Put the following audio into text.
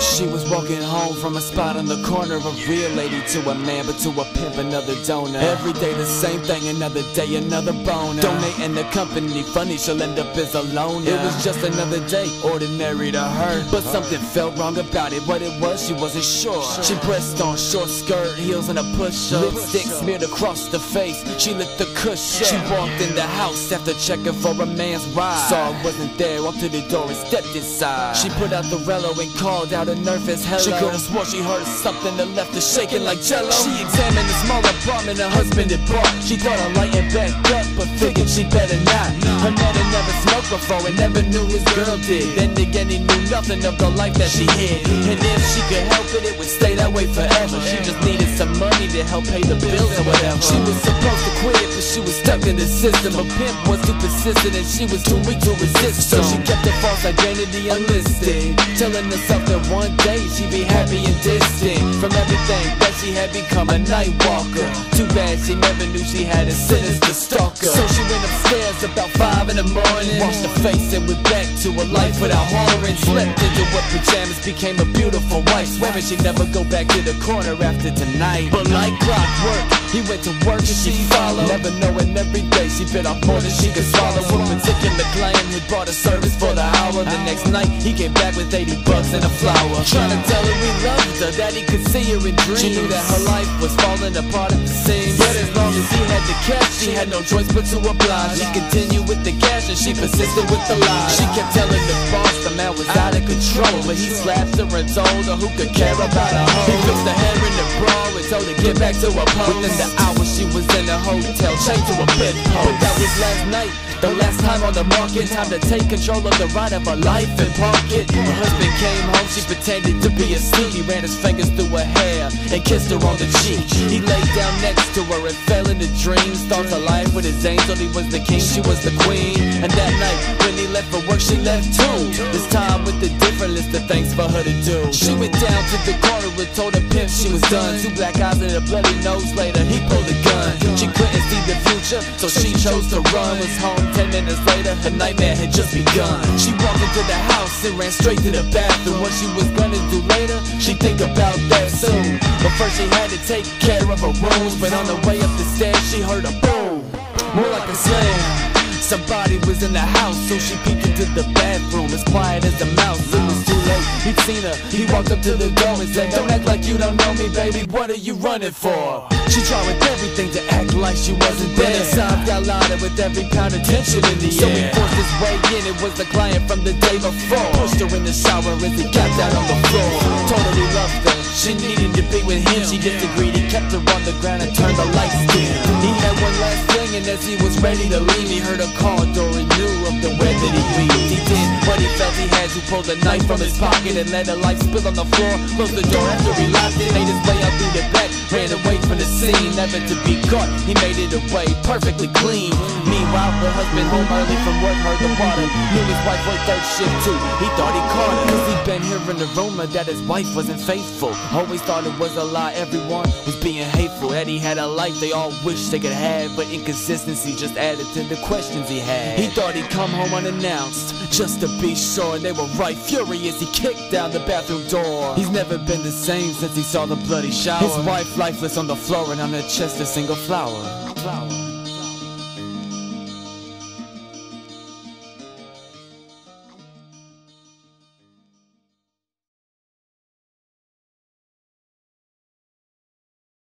She was walking home from a spot on the corner, a real lady to a man, but to a pimp another donor. Every day the same thing, another day another boner. Donating the company, funny she'll end up as a loner. It was just another day, ordinary to her, but something felt wrong about it. What it was, she wasn't sure. She pressed on short skirt, heels and a push-up, lipstick smeared across the face. She lit the cushion. She walked in the house after checking for a man's ride. Saw it wasn't there, walked to the door and stepped inside. She put out the rello and called out a nervous hello. She could've swore she heard something that left her shaking like jello. She examined the small apartment her husband had bought. She thought of lighting back up, but figured she better not. Her man had never smoked before and never knew his girl did. Then again he knew nothing of the life that she hid. And if she could help it, it would stay that way forever. She just needed some money to help pay the bills or whatever. She was supposed to quit, but she was stuck in the system. A pimp was too persistent and she was too weak to resist. So she kept her false identity unlisted, telling herself that one day she'd be happy and distant from everything that she had become a night walker. Too bad she never knew she had a sinister stalker. So she went upstairs about 5 in the morning, washed her face and went back to a life without hollering. Slept into her pajamas, became a beautiful wife, swearing she'd never go back to the corner after tonight. But like clockwork, he went to work and she followed, never knowing every day she bit off more than she could swallow. One particular client had bought a service for the hour. The next night he came back with 80 bucks and a flower, trying to tell her he loved her, that he could see her in dreams. She knew that her life was falling apart at the seams, but as long as he had the cash, she had no choice but to oblige. She continued with the cash and she persisted with the lies. She kept telling the boss the man was out of control, but he slapped her and told her who could care about a hoe. He fixed her hair in the bra and told her get back to her pose. Within the hour she was in a hotel, chained to a bedpost. But that was last night, the last time on the market. Time to take control of the ride of her life and park it. Her husband came home, she pretended to be asleep. He ran his fingers through her hair and kissed her on the cheek. He laid down next to her and fell into dreams. Thought her life with his angel, he was the king, she was the queen. And that night when he left for work, she left too. This time with a different list of things for her to do. She went down to the corner and told her pimp she was done. 2 black eyes and a bloody nose. Later he pulled a gun. She couldn't see the future, so she chose to run. Was home 10 minutes later, her nightmare had just begun. She walked into the house and ran straight to the bathroom. What she was gonna do later, she'd think about that soon. But first she had to take care of her wounds. But on the way up the stairs she heard a boom, more like a slam. Somebody was in the house, so she peeked into the bathroom, as quiet as a mouse. It was too late, he'd seen her. He walked up to the door and said, don't act like you don't know me, baby, what are you running for? She tried with everything to act like she wasn't there, but inside got louder with every pound of tension in the air. So he forced his way in, it was the client from the day before. Pushed her in the shower as he got down on the floor. Told her he loved her, she needed to be with him. She disagreed, he kept her on the ground and turned the lights dim. He had one last thing, and as he was ready to leave, he heard a call door and knew of the way that he breathed. He did what he felt he had to, pull the knife from his pocket and let her life spill on the floor. Closed the door after he locked it, made his way out through the back, ran away from the scene, never to be caught. He made it away perfectly clean. Meanwhile, the husband home early from work heard the water. Knew his wife worked third shift too. He thought he caught her, cause he'd been hearing the rumor that his wife wasn't faithful. Always thought it was a lie, everyone was being hateful. That he had a life they all wished they could have, but inconsistency just added to the questions he had. He thought he'd come home unannounced, just to be sure, and they were right. Furious, he kicked down the bathroom door. He's never been the same since he saw the bloody shower. His wife lifeless on the floor, and on her chest a single flower.